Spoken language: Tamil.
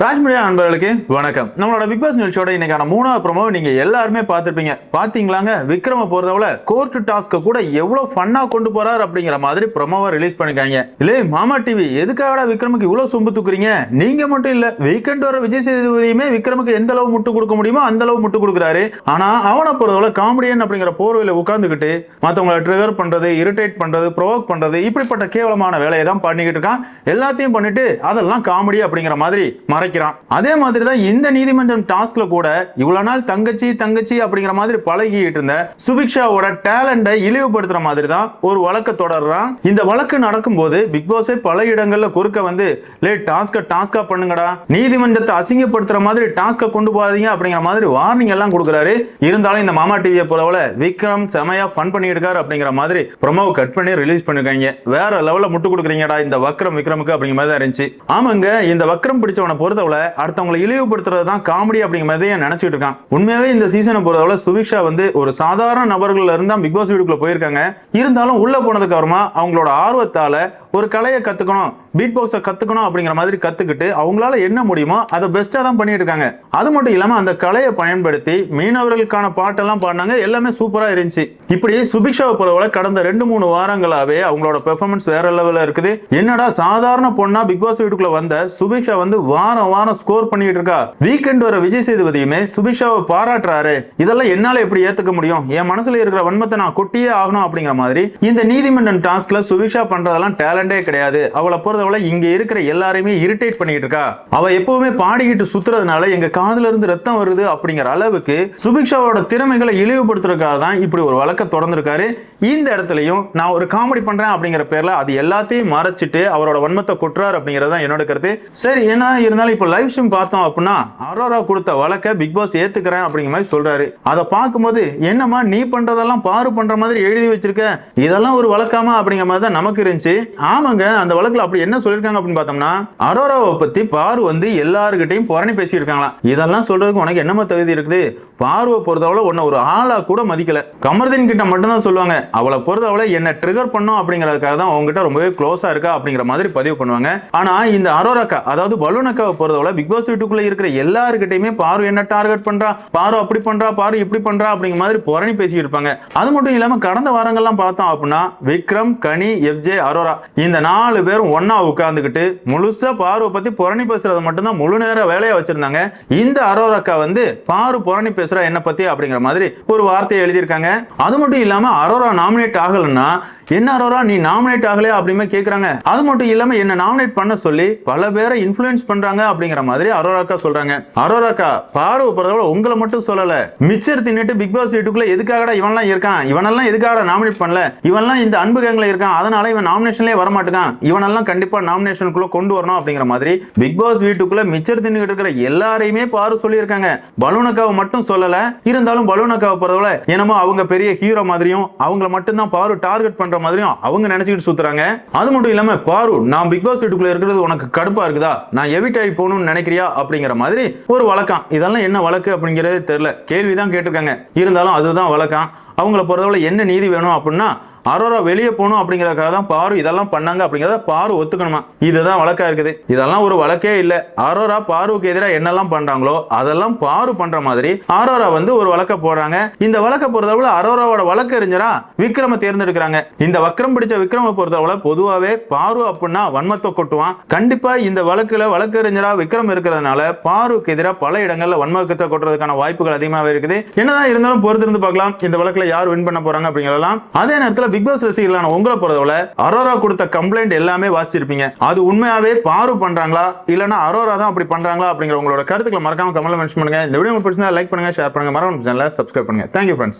ராஜ்மீடியா நண்பர்களுக்கு வணக்கம். நம்மளோட பிக் பாஸ் நிகழ்ச்சியோட இன்னைக்கான மூணாவது ப்ரோமோ நீங்க எல்லாருமே பார்த்திருப்பீங்க. பாத்தீங்களாங்க, விக்ரம பொறுத்தவரை கோர்ட் டாஸ்க் கூட எவ்வளவு ஃபன்னா கொண்டு போறாரு அப்படிங்கிற மாதிரி ப்ரோமோவை ரிலீஸ் பண்ணிருக்காங்க. இல்ல மாமா டிவி எதுக்காக விக்ரமுக்கு இவ்வளவு சொம்பு தூக்குறீங்க? நீங்க மட்டும் இல்ல, வீக்கெண்ட் வர விஜய் சேதுபதியுமே விக்ரமுக்கு எந்த அளவு முட்டு கொடுக்க முடியுமோ அந்த அளவு முட்டு கொடுக்குறாரு. ஆனா அவனை பொறுத்தவரை காமெடியன் அப்படிங்கிற போர்வையில உட்கார்ந்துகிட்டு மத்தவங்களை ட்ரிகர் பண்றது, இரிட்டேட் பண்றது, ப்ரோவோக் பண்றது, இப்படிப்பட்ட கேவலமான வேலையை தான் பண்ணிக்கிட்டு இருக்கான். எல்லாத்தையும் பண்ணிட்டு அதெல்லாம் காமெடி அப்படிங்கிற மாதிரி அதே மாதிரி தான் இந்த நீதிமன்றம் டாஸ்க்ல கூட இவ்வளவு நாள் தங்கச்சி தங்கச்சி அப்படிங்கிற மாதிரி பழகிட்டு இருந்த சுபிக்ஷாவோட டேலண்ட இழிவுபடுத்துற மாதிரி தான் ஒரு வழக்க தொடர்றான். இந்த வழக்கு நடக்கும்போது பிக் பாஸே பல இடங்கள்ல குறுக்க வந்து டாஸ்கா பண்ணுங்கடா, நீதிமன்றத்தை அசிங்கப்படுத்துற மாதிரி டாஸ்க கொண்டு போகாதீங்க அப்படிங்கிற மாதிரி வார்னிங் எல்லாம் கொடுக்குறாரு. இருந்தாலும் இந்த மாமா டிவியை போலவல விக்ரம் செமையா ஃபன் பண்ணிட்டு இருக்காரு அப்படிங்கிற மாதிரி ப்ரோமோ கட் பண்ணி ரிலீஸ் பண்ணிருக்காங்க. வேற லெவல்ல முட்டு கொடுக்குறீங்கடா இந்த விக்ரமுக்கு அப்படிங்கிற மாதிரி தான் இருந்துச்சு. ஆமாங்க, இந்த வக்ரம் பிடிச்சவனை பொறுத்தவரை அடுத்தவங்களை இழிவுபடுத்துறது தான் காமெடி அப்படிங்கிற மாதிரி நினைச்சிட்டு இருக்கான். உண்மையாவே இந்த சீசனை பொறுத்தவரை சுபிக்ஷா வந்து ஒரு சாதாரண நபர்கள்ல இருந்தா பிக் பாஸ் வீட்டுக்குள்ள போயிருக்காங்க. இருந்தாலும் உள்ள போனதுக்கு அப்புறமா அவங்களோட ஆர்வத்தால ஒரு கலையை கத்துக்கணும், பீட் பாக்ஸை கத்துக்கணும் அப்படிங்கிற மாதிரி கத்துக்கிட்டு அவங்களால என்ன முடியுமோ அதை பெஸ்டா தான் பண்ணிட்டு இருக்காங்க. அது மட்டும் இல்லாம அந்த கலையை பயன்படுத்தி மீனவர்களுக்கான பாட்டெல்லாம் பாடினாங்க. எல்லாமே சூப்பரா இருந்துச்சு. இப்படி சுபிக்ஷாவை பொறுத்தவரை கடந்த 2-3 வாரங்களாவே அவங்களோட பெர்ஃபார்மன்ஸ் வேற லெவல்ல இருக்குது. என்னடா சாதாரண பொண்ணா பிக் பாஸ் வீட்டுக்குள்ள வந்த சுபிக்ஷா வந்து வாரம் வாரம் ஸ்கோர் பண்ணிட்டு இருக்கா. வீக்கெண்ட் வர விஜய் சேதுபதியுமே சுபிக்ஷாவை பாராட்டுறாரு. இதெல்லாம் என்னால எப்படி ஏத்துக்க முடியும்? என் மனசுல இருக்கிற வன்மத்தை நான் கொட்டியே ஆகணும் அப்படிங்கிற மாதிரி இந்த நீதிமன்றம் டாஸ்க்ல சுபிக்ஷா பண்றதெல்லாம் டேலண்டே கிடையாது. அவளை பொறுத்தவரை இங்க இருக்கிற எல்லாரையுமே இரிட்டேட் பண்ணிட்டு இருக்கா. அவ எப்பவுமே பாடிக்கிட்டு சுத்துறதுனால எங்க காதுல இருந்து ரத்தம் வருது அப்படிங்கிற அளவுக்கு சுபிக்ஷாவோட திறமைகளை இழிவுபடுத்துறதுக்காக தான் இப்படி ஒரு வழக்க தொடர்ந்திருக்காரு. இந்த இடத்துலயும் நான் ஒரு காமெடி பண்றேன் அப்படிங்கிற பேர்ல அது எல்லாத்தையும் மறைச்சிட்டு அவரோட வன்மத்தை கொட்டுறாரு அப்படிங்கறத என்னோட கருத்து. சரி, என்ன இருந்தாலும் இப்ப லைவ் ஸ்ட்ரீம் பார்த்தோம் அப்படின்னா அரோரா கொடுத்த வழக்க பிக் பாஸ் ஏத்துக்கிறேன் அப்படிங்கிற மாதிரி சொல்றாரு. அதை பார்க்கும்போது என்னமா நீ பண்றதெல்லாம் பாரு பண்ற மாதிரி எழுதி வச்சிருக்க, இதெல்லாம் ஒரு வழக்காமா அப்படிங்கிற மாதிரி தான் நமக்கு இருந்துச்சு. ஆமாங்க, அந்த வழக்குல அப்படி என்ன சொல்லிருக்காங்க அப்படின்னு பார்த்தோம்னா அரோராவை பத்தி பாரு வந்து எல்லாருக்கிட்டையும் புரணி பேசிட்டு இருக்காங்களாம். இதெல்லாம் சொல்றதுக்கு உனக்கு என்னமா தகுதி இருக்குது? பார்வை பொறுத்தவரை உன்னை ஒரு ஆளா கூட மதிக்கல. கமர்தீன் கிட்ட மட்டும் தான் சொல்லுவாங்க, அவளை பொறுத்தவரை என்ன ட்ரிகர் பண்ணும் அப்படிங்கறதுக்காக தான் உங்ககிட்ட ரொம்பவே க்ளோஸா இருக்கா அப்படிங்கிற மாதிரி பதிவு பண்ணுவாங்க. ஆனா இந்த அரோராக்கா, அதாவது பலூனக்காவை பொறுத்தவரை பிக் பாஸ் வீட்டுக்குள்ள இருக்கிற எல்லாருக்கிட்டையுமே பாரு என்ன டார்கெட் பண்றா, பாரு அப்படி பண்றா, பாரு இப்படி பண்றா அப்படிங்கிற மாதிரி புரணி பேசிட்டு இருப்பாங்க. அது மட்டும் இல்லாம கடந்த வாரங்கள்லாம் பார்த்தோம் அப்படின்னா விக்ரம், கனி, எஃப்ஜே, அரோரா இந்த 4 பேரும் ஒன்னா உட்கார்ந்துகிட்டு முழுசா பார்வை பத்தி புரணி பேசுறது மட்டும்தான் முழு நேர வேலையா வச்சிருந்தாங்க. இந்த அரோராக்கா வந்து பாரு புரணி பேசுற என்ன பத்தி அப்படிங்கிற மாதிரி ஒரு வார்த்தையை எழுதியிருக்காங்க. அது மட்டும் இல்லாம அரோரா நாமினேட் ஆகலன்னா என்ன அரோரா நீ நாமினேட் ஆகலையா அப்படின்னு கேக்குறாங்க. அது மட்டும் இல்லாம என்ன நாமினேட் பண்ண சொல்லி பல பேரை இன்ஃப்ளூயன்ஸ் பண்றாங்க அப்படிங்கிற மாதிரி அரோராக்கா சொல்றாங்க. அரோராக்கா பார்வை பொறுத்தவரை உங்களை மட்டும் சொல்லல, மிச்சர் தின்னுட்டு பிக் பாஸ் வீட்டுக்குள்ள எதுக்காகடா இவன்லாம் இருக்கான், இவனெல்லாம் எதுக்காக நாமினேட் பண்ணல, இவன்லாம் இந்த அன்பு கேங்ல இருக்கான், அதனால இவன் நாமினேஷன்லயே வர மாட்டான், இவனெல்லாம் கண்டிப்பா நாமினேஷனுக்குள்ள கொண்டு வரணும் அப்படிங்கிற மாதிரி பிக் பாஸ் வீட்டுக்குள்ள மிச்சர் தின்னுட்டு இருக்கிற எல்லாரையுமே பாரு சொல்லியிருக்காங்க. பலூனக்காவை மட்டும் சொல்லல. இருந்தாலும் பலூனக்காவை பொறுத்தவரை என்னமோ அவங்க பெரிய ஹீரோ மாதிரியும் அவங்கள மட்டும் தான் பாரு டார்கெட் பண்ற மாதிரியும் அவங்க நினைச்சிட்டு சுத்துறாங்க. அது மட்டும் இல்லாம பாரு நான் பிக் பாஸ் வீட்டுக்குள்ள இருக்கிறது உனக்கு கடுப்பா இருக்குதா, நான் எவிட் ஆகி போகணும்னு நினைக்கிறியா அப்படிங்கிற மாதிரி ஒரு வழக்கம். இதெல்லாம் என்ன வழக்கு அப்படிங்கறதே தெரியல, கேள்விதான் கேட்டிருக்காங்க. இருந்தாலும் அதுதான் வழக்கம். அவங்கள பொறுத்தவரை என்ன நீதி வேணும் அப்படின்னா அரோரா வெளியே போகணும் அப்படிங்கறதுக்காக தான் பாரு இதெல்லாம் பண்ணாங்க அப்படிங்கறத பாரு ஒத்துக்கணுமா. இதுதான் வழக்கா இருக்குது. இதெல்லாம் ஒரு வழக்கே இல்ல. அரோரா பாருக்கு எதிராக என்னெல்லாம் பண்றாங்களோ அதெல்லாம் பாரு பண்ற மாதிரி அரோரா வந்து ஒரு வழக்க போடுறாங்க. இந்த வழக்க பொறுத்தவரை அரோராவோட வழக்கறிஞரா விக்ரம தேர்ந்தெடுக்கிறாங்க. இந்த வக்ரம் பிடிச்ச விக்ரம பொறுத்தவரை பொதுவாவே பாரு அப்படின்னா வன்மத்தை கொட்டுவான். கண்டிப்பா இந்த வழக்குல வழக்கறிஞரா விக்ரம் இருக்கிறதுனால பாருக்கு எதிராக பல இடங்கள்ல வன்மத்தை கொட்டுறதுக்கான வாய்ப்புகள் அதிகமாவே இருக்குது. என்னதான் இருந்தாலும் பொறுத்திருந்து பார்க்கலாம் இந்த வழக்குல யார் வின் பண்ண போறாங்க அப்படிங்கலாம். அதே நேரத்தில் பிக் பாஸ் ரசிகர்களான உங்களை பொறுத்தவரை அரோரா கொடுத்த கம்ப்ளைண்ட் எல்லாமே வாசிச்சிருப்பீங்க. அது உண்மையாவே பாரு பண்றாங்களா இல்லனா அரோரா தான் அப்படி பண்றாங்களா அப்படிங்கிற உங்களோட கருத்துக்களை மறக்காம கமெண்ட்ல மென்ஷன் பண்ணுங்க. இந்த வீடியோ உங்களுக்கு பிடிச்சிருந்தா லைக் பண்ணுங்க, ஷேர் பண்ணுங்க, மறக்காம சேனலை சப்ஸ்கிரைப் பண்ணுங்க. Thank you friends.